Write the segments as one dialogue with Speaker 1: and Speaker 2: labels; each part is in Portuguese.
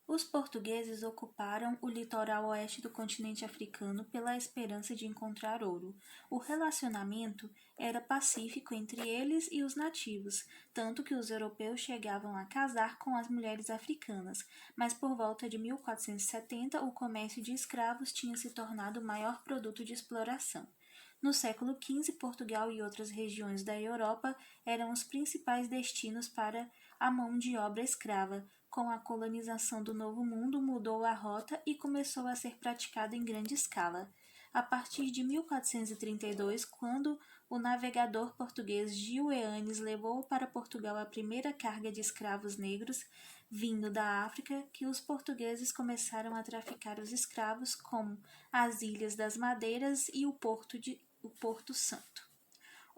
Speaker 1: Os portugueses ocuparam o litoral oeste do continente africano pela esperança de encontrar ouro. O relacionamento era pacífico entre eles e os nativos, tanto que os europeus chegavam a casar com as mulheres africanas, mas por volta de 1470 o comércio de escravos tinha se tornado o maior produto de exploração. No século XV, Portugal e outras regiões da Europa eram os principais destinos para a mão de obra escrava. Com a colonização do Novo Mundo, mudou a rota e começou a ser praticada em grande escala. A partir de 1432, quando o navegador português Gil Eanes levou para Portugal a primeira carga de escravos negros vindo da África, que os portugueses começaram a traficar os escravos como as Ilhas das Madeiras e o Porto Santo.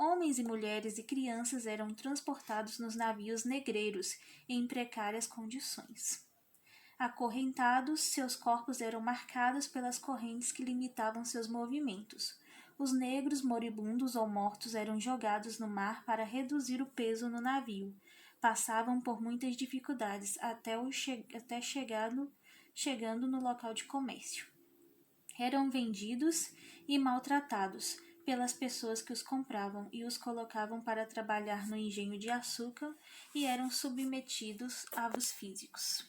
Speaker 1: Homens e mulheres e crianças eram transportados nos navios negreiros em precárias condições. Acorrentados, seus corpos eram marcados pelas correntes que limitavam seus movimentos. Os negros moribundos ou mortos eram jogados no mar para reduzir o peso no navio. Passavam por muitas dificuldades até chegando no local de comércio. Eram vendidos e maltratados pelas pessoas que os compravam e os colocavam para trabalhar no engenho de açúcar e eram submetidos a abusos físicos.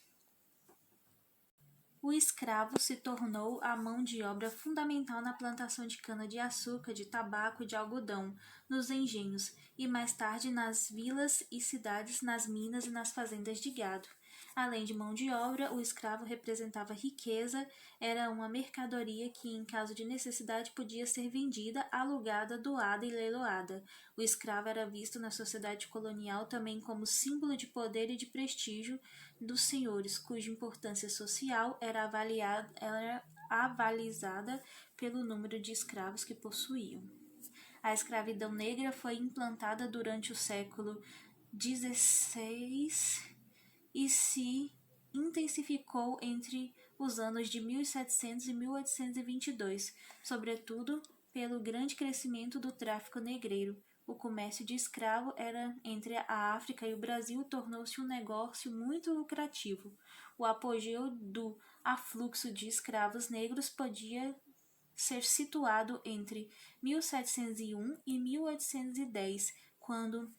Speaker 1: O escravo se tornou a mão de obra fundamental na plantação de cana-de-açúcar, de tabaco e de algodão, nos engenhos e mais tarde nas vilas e cidades, nas minas e nas fazendas de gado. Além de mão de obra, o escravo representava riqueza, era uma mercadoria que, em caso de necessidade, podia ser vendida, alugada, doada e leiloada. O escravo era visto na sociedade colonial também como símbolo de poder e de prestígio dos senhores, cuja importância social era avalizada pelo número de escravos que possuíam. A escravidão negra foi implantada durante o século XVI e se intensificou entre os anos de 1700 e 1822, sobretudo pelo grande crescimento do tráfico negreiro. O comércio de escravo entre a África e o Brasil tornou-se um negócio muito lucrativo. O apogeu do afluxo de escravos negros podia ser situado entre 1701 e 1810, quando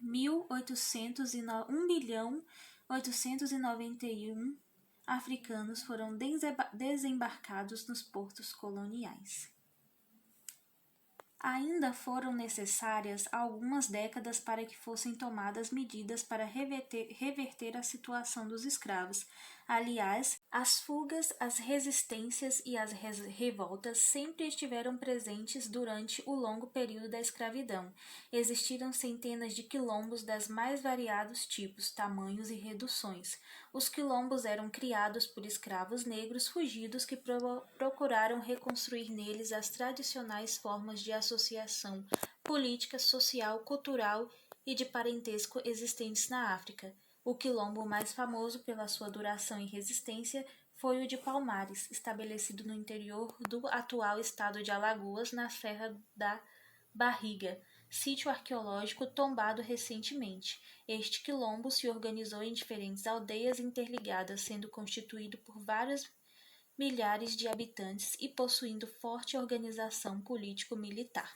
Speaker 1: 1.891 africanos foram desembarcados nos portos coloniais. Ainda foram necessárias algumas décadas para que fossem tomadas medidas para reverter a situação dos escravos. Aliás, as fugas, as resistências e as revoltas sempre estiveram presentes durante o longo período da escravidão. Existiram centenas de quilombos das mais variados tipos, tamanhos e reduções. Os quilombos eram criados por escravos negros fugidos que procuraram reconstruir neles as tradicionais formas de associação política, social, cultural e de parentesco existentes na África. O quilombo mais famoso pela sua duração e resistência foi o de Palmares, estabelecido no interior do atual estado de Alagoas, na Serra da Barriga, sítio arqueológico tombado recentemente. Este quilombo se organizou em diferentes aldeias interligadas, sendo constituído por vários milhares de habitantes e possuindo forte organização político-militar.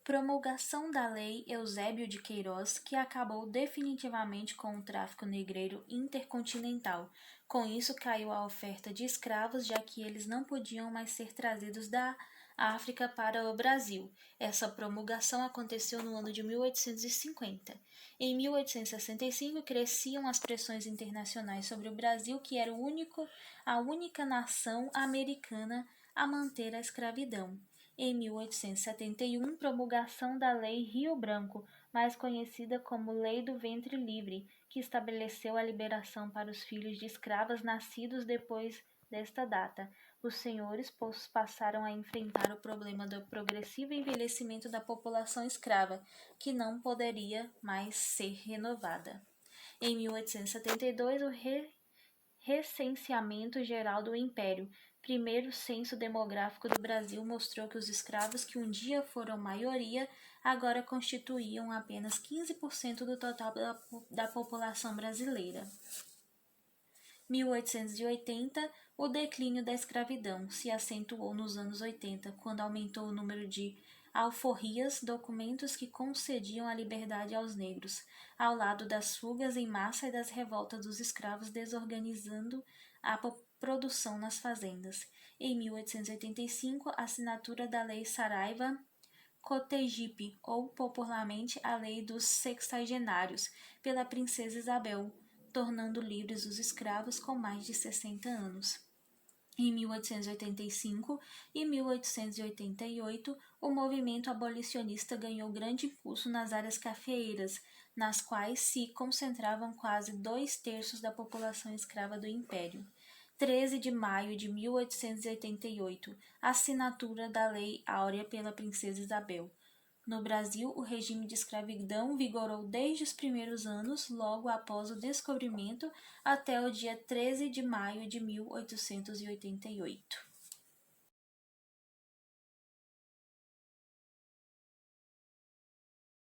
Speaker 1: Promulgação da Lei Eusébio de Queiroz, que acabou definitivamente com o tráfico negreiro intercontinental. Com isso, caiu a oferta de escravos, já que eles não podiam mais ser trazidos da África para o Brasil. Essa promulgação aconteceu no ano de 1850. Em 1865, cresciam as pressões internacionais sobre o Brasil, que era a única nação americana a manter a escravidão. Em 1871, promulgação da Lei Rio Branco, mais conhecida como Lei do Ventre Livre, que estabeleceu a liberação para os filhos de escravas nascidos depois desta data. Os senhores passaram a enfrentar o problema do progressivo envelhecimento da população escrava, que não poderia mais ser renovada. Em 1872, o recenseamento geral do Império Primeiro censo demográfico do Brasil mostrou que os escravos que um dia foram maioria agora constituíam apenas 15% do total da população brasileira. 1880, o declínio da escravidão se acentuou nos anos 80, quando aumentou o número de alforrias, documentos que concediam a liberdade aos negros, ao lado das fugas em massa e das revoltas dos escravos desorganizando a produção nas fazendas. Em 1885, a assinatura da Lei Saraiva-Cotegipe, ou popularmente a Lei dos Sexagenários, pela princesa Isabel, tornando livres os escravos com mais de 60 anos. Em 1885 e 1888, o movimento abolicionista ganhou grande impulso nas áreas cafeeiras, nas quais se concentravam quase 2/3 da população escrava do Império. 13 de maio de 1888, assinatura da Lei Áurea pela princesa Isabel. No Brasil, o regime de escravidão vigorou desde os primeiros anos, logo após o descobrimento, até o dia 13 de maio de 1888.